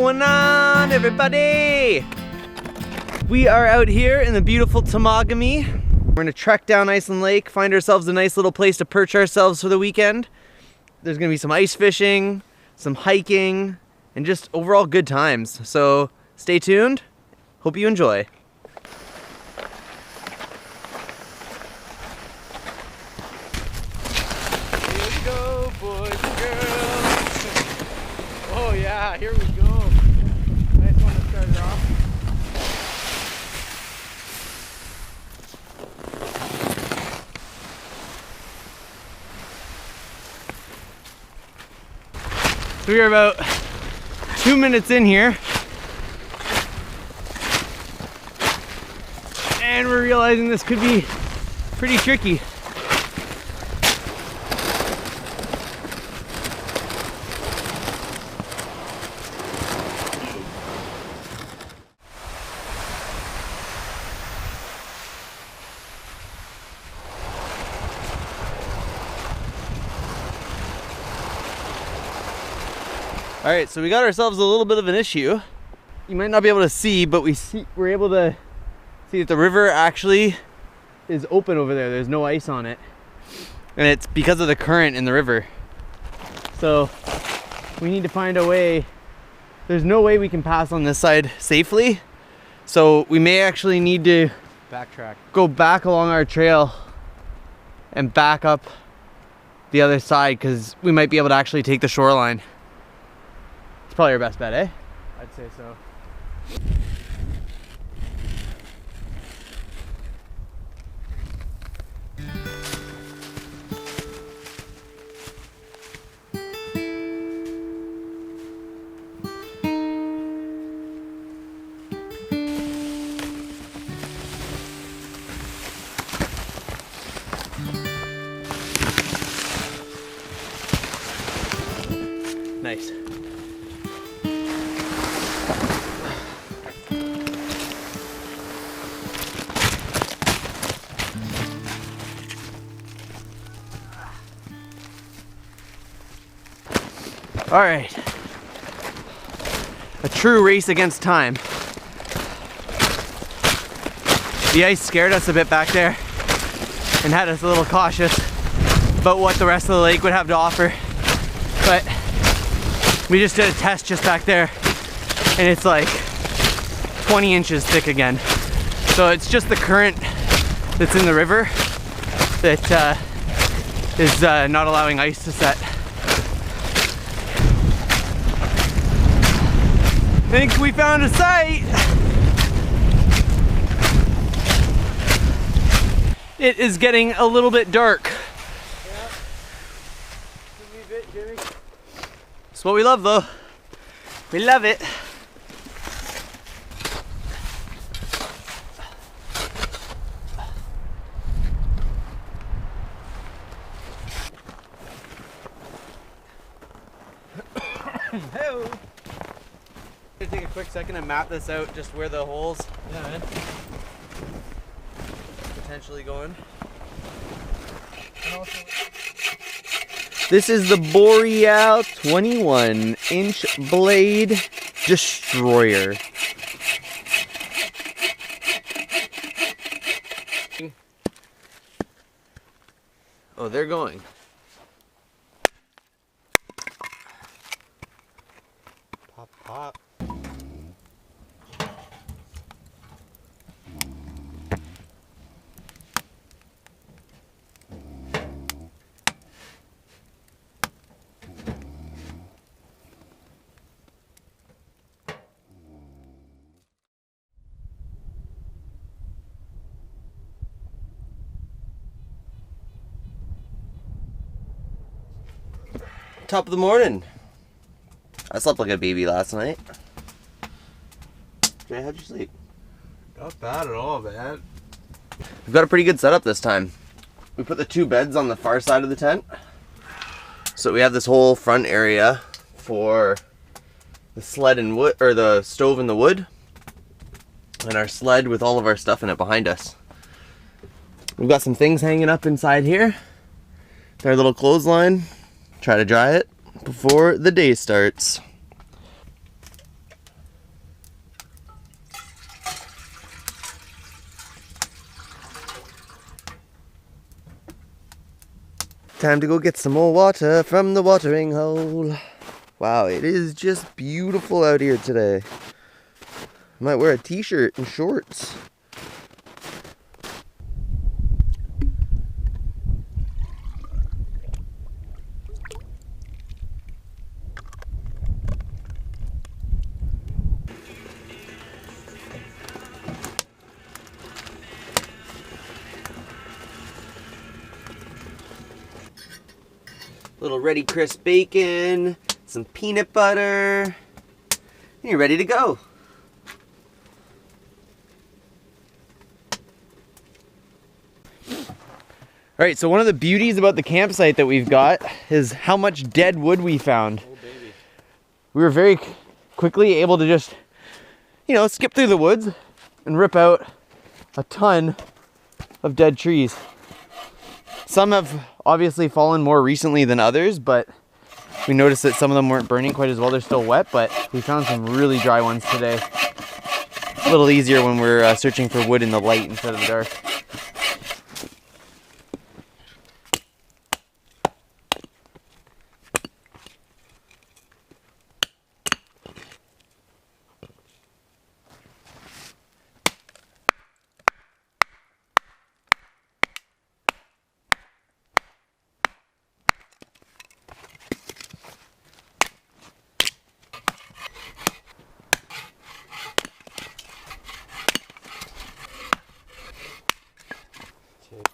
going on, everybody? We are out here in the beautiful Temagami. We're gonna trek down Iceland Lake, find ourselves a nice little place to perch ourselves for the weekend. There's gonna be some ice fishing, some hiking, and just overall good times. So stay tuned. Hope you enjoy. Here we go, boys and girls. Oh yeah, here we go. Nice one to start it off. So we are about 2 minutes in here, and we're realizing this could be pretty tricky. All right, so we got ourselves a little bit of an issue. You might not be able to see, but we're able to see that the river actually is open over there. There's no ice on it. And it's because of the current in the river. So we need to find a way. There's no way we can pass on this side safely. So we may actually need to backtrack, go back along our trail and back up the other side, because we might be able to actually take the shoreline. It's probably our best bet, eh? I'd say so. Nice. All right, a true race against time. The ice scared us a bit back there and had us a little cautious about what the rest of the lake would have to offer. But we just did a test just back there, and it's like 20 inches thick again. So it's just the current that's in the river that is not allowing ice to set. I think we found a site. It is getting a little bit dark. Yeah. Could be a bit, Jimmy. It's what we love, though. We love it. Hey-o. I'm gonna take a quick second and map this out, just where the holes potentially going. This is the Boreal 21-inch blade destroyer. Oh, they're going. Pop, pop. Top of the morning. I slept like a baby last night. Jay, how'd you sleep? Not bad at all, man. We've got a pretty good setup this time. We put the two beds on the far side of the tent. So we have this whole front area for the sled and wood, or the stove and the wood, and our sled with all of our stuff in it behind us. We've got some things hanging up inside here. Our little clothesline. Try to dry it before the day starts. Time to go get some more water from the watering hole. Wow, it is just beautiful out here today. Might wear a t-shirt and shorts. Little ready crisp bacon, some peanut butter, and you're ready to go. All right, so one of the beauties about the campsite that we've got is how much dead wood we found. Oh, baby. We were very quickly able to just, you know, skip through the woods and rip out a ton of dead trees. Some have obviously fallen more recently than others, but we noticed that some of them weren't burning quite as well. They're still wet, but we found some really dry ones today. A little easier when we're searching for wood in the light instead of the dark.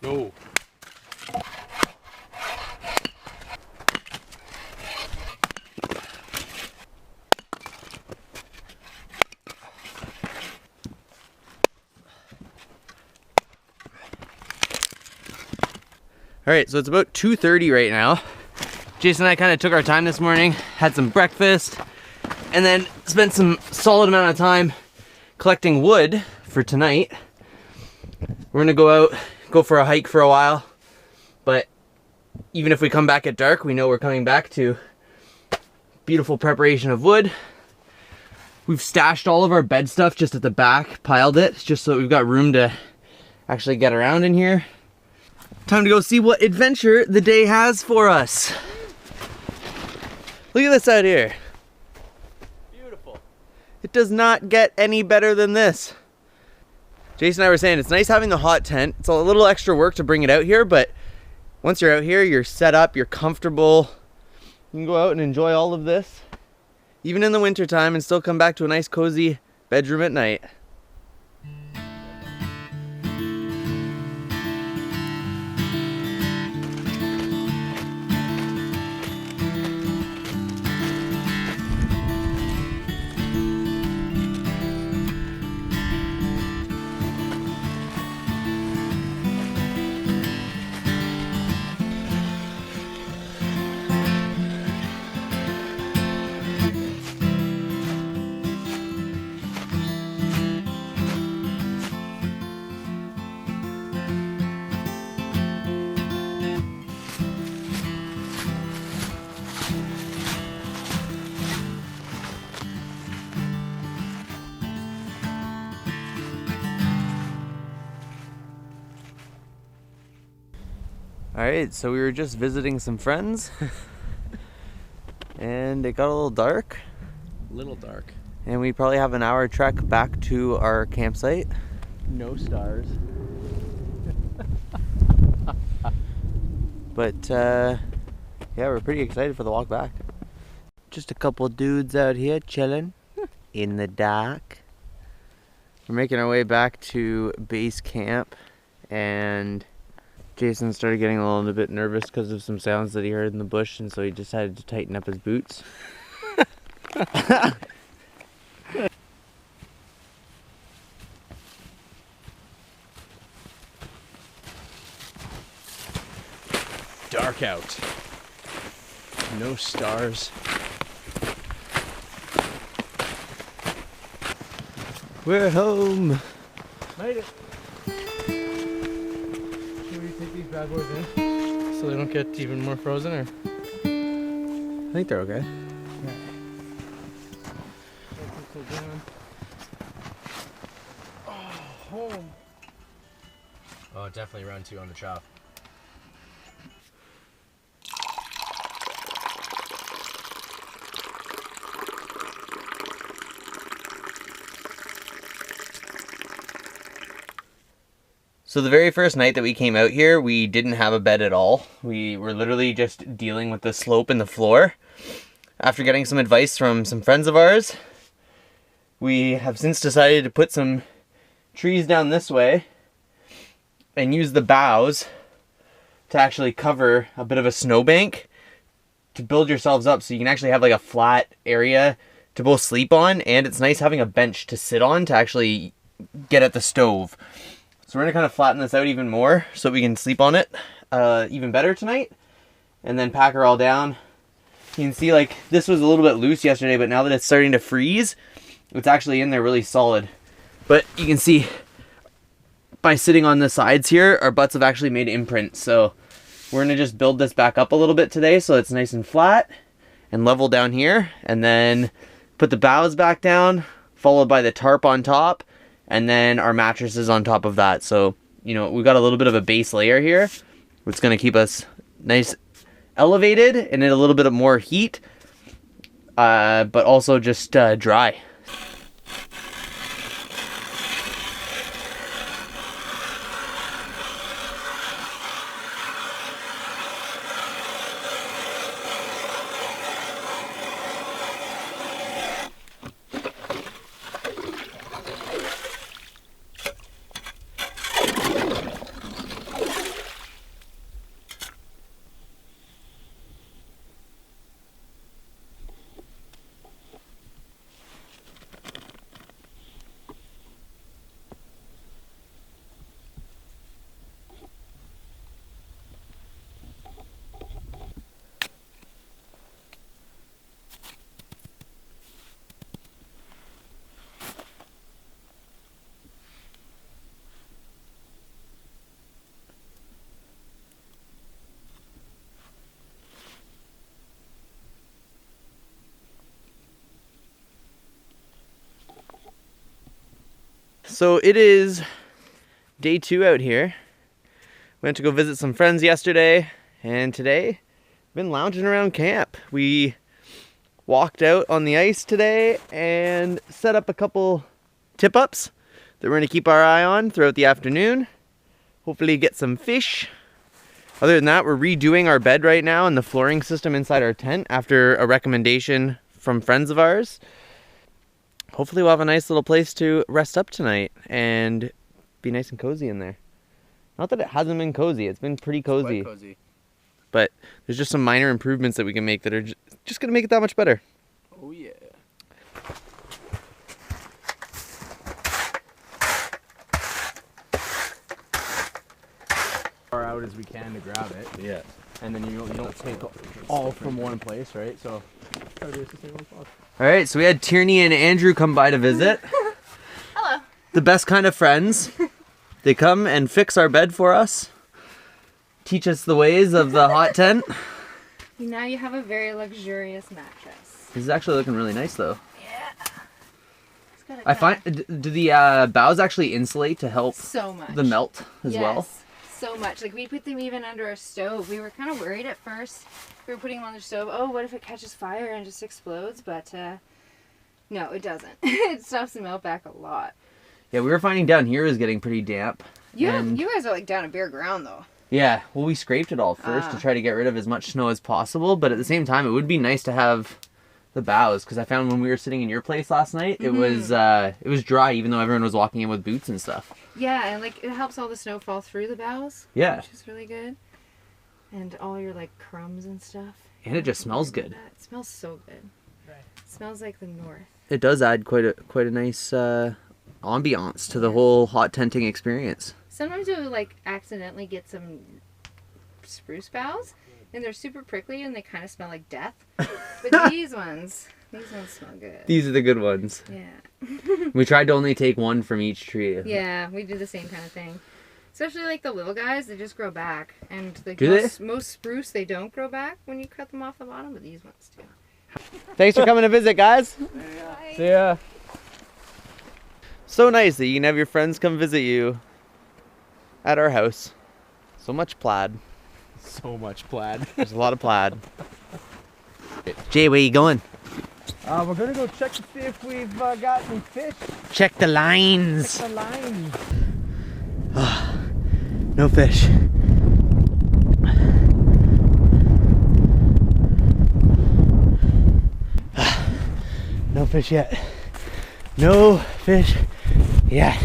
Go. All right, so it's about 2:30 right now. Jason and I kind of took our time this morning, had some breakfast, and then spent some solid amount of time collecting wood for tonight. We're gonna go out, go for a hike for a while, but even if we come back at dark, we know we're coming back to beautiful preparation of wood. We've stashed all of our bed stuff just at the back, piled it, just so we've got room to actually get around in here. Time to go see what adventure the day has for us. Look at this out here. Beautiful. It does not get any better than this. Jason and I were saying it's nice having the hot tent. It's a little extra work to bring it out here, but once you're out here, you're set up, you're comfortable. You can go out and enjoy all of this, even in the winter time, and still come back to a nice cozy bedroom at night. Alright, so we were just visiting some friends and it got a little dark. And we probably have an hour trek back to our campsite. No stars. But yeah, we're pretty excited for the walk back. Just a couple dudes out here chilling in the dark. We're making our way back to base camp, and Jason started getting a little bit nervous because of some sounds that he heard in the bush, and so he decided to tighten up his boots. Dark out. No stars. We're home. Made it. Should we take these bad boys in so they don't get even more frozen, or? I think they're okay. Yeah. Oh, home. Oh, definitely round 2 on the chop. So the very first night that we came out here, we didn't have a bed at all. We were literally just dealing with the slope in the floor. After getting some advice from some friends of ours, we have since decided to put some trees down this way and use the boughs to actually cover a bit of a snowbank to build yourselves up so you can actually have like a flat area to both sleep on, and it's nice having a bench to sit on to actually get at the stove. So we're gonna kind of flatten this out even more so we can sleep on it even better tonight, and then pack her all down. You can see like this was a little bit loose yesterday, but now that it's starting to freeze, it's actually in there really solid. But you can see by sitting on the sides here, our butts have actually made imprints. So we're gonna just build this back up a little bit today so it's nice and flat and level down here, and then put the boughs back down, followed by the tarp on top, and then our mattresses on top of that. So, you know, we've got a little bit of a base layer here. It's gonna keep us nice elevated and in a little bit of more heat, but also just dry. So it is day 2 out here. Went to go visit some friends yesterday, and today been lounging around camp. We walked out on the ice today and set up a couple tip-ups that we're gonna keep our eye on throughout the afternoon. Hopefully get some fish. Other than that, we're redoing our bed right now and the flooring system inside our tent after a recommendation from friends of ours. Hopefully we'll have a nice little place to rest up tonight and be nice and cozy in there. Not that it hasn't been cozy, it's been pretty cozy. It's quite cozy. But there's just some minor improvements that we can make that are just gonna make it that much better. Oh yeah. Far out as we can to grab it. Yeah. And then you don't take all from one place, right? So try to do this one spot. All right, so we had Tierney and Andrew come by to visit. Hello. The best kind of friends. They come and fix our bed for us. Teach us the ways of the hot tent. Now you have a very luxurious mattress. This is actually looking really nice though. Yeah. It's got a I find, do the boughs actually insulate to help so much. the melt as well? So much. Like we put them even under a stove. We were kind of worried at first. We were putting them on the stove. Oh, what if it catches fire and just explodes? But no, it doesn't. It stops the melt back a lot. Yeah, we were finding down here is getting pretty damp. You guys are like down a bare ground though. Yeah, well we scraped it all first to try to get rid of as much snow as possible, but at the same time it would be nice to have the boughs, because I found when we were sitting in your place last night, it was dry even though everyone was walking in with boots and stuff. Yeah, and like it helps all the snow fall through the boughs. Yeah. Which is really good. And all your like crumbs and stuff. And it just smells good. It smells so good. Right. It smells like the north. It does add quite a nice ambiance to the whole hot tenting experience. Sometimes you'll like accidentally get some spruce boughs and they're super prickly and they kind of smell like death. But these ones smell good. These are the good ones. Yeah. We tried to only take one from each tree. Yeah, we do the same kind of thing. Especially like the little guys, they just grow back. And like most spruce, they don't grow back when you cut them off the bottom, but these ones do. Thanks for coming to visit, guys. Bye. See ya. So nice that you can have your friends come visit you at our house. So much plaid. So much plaid. There's a lot of plaid. Jay, where you going? We're gonna go check to see if we've got any fish. Check the lines. The line. No fish. No fish yet. No fish yet.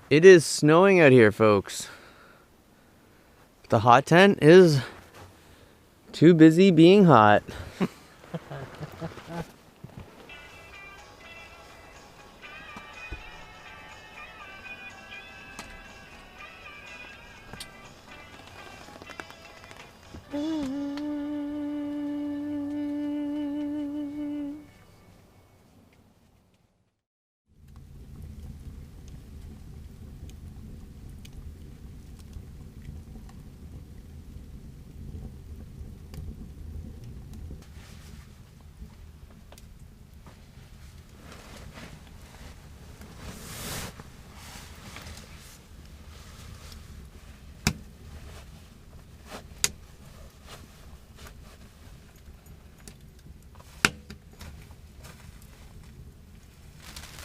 It is snowing out here, folks. The hot tent is too busy being hot.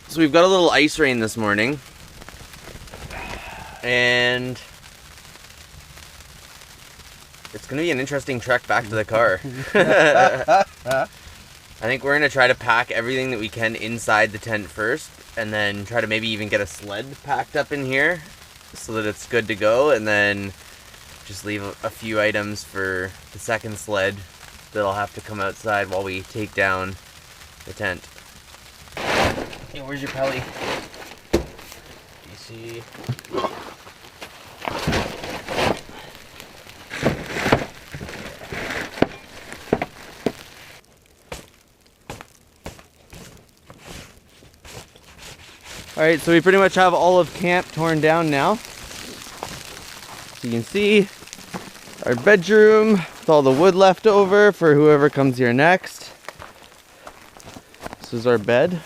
So we've got a little ice rain this morning, and it's gonna be an interesting trek back to the car. I think we're gonna try to pack everything that we can inside the tent first, and then try to maybe even get a sled packed up in here so that it's good to go, and then just leave a few items for the second sled that'll have to come outside while we take down the tent. Hey, where's your pelly? DC. Alright, so we pretty much have all of camp torn down now. So you can see our bedroom with all the wood left over for whoever comes here next. This is our bed.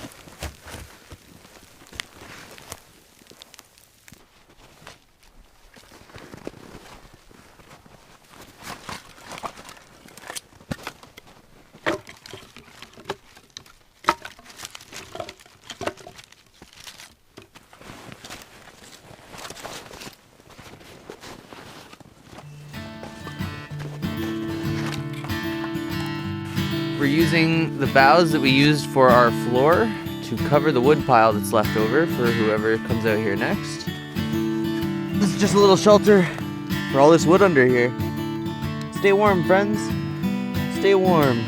We're using the boughs that we used for our floor to cover the wood pile that's left over for whoever comes out here next. This is just a little shelter for all this wood under here. Stay warm, friends. Stay warm.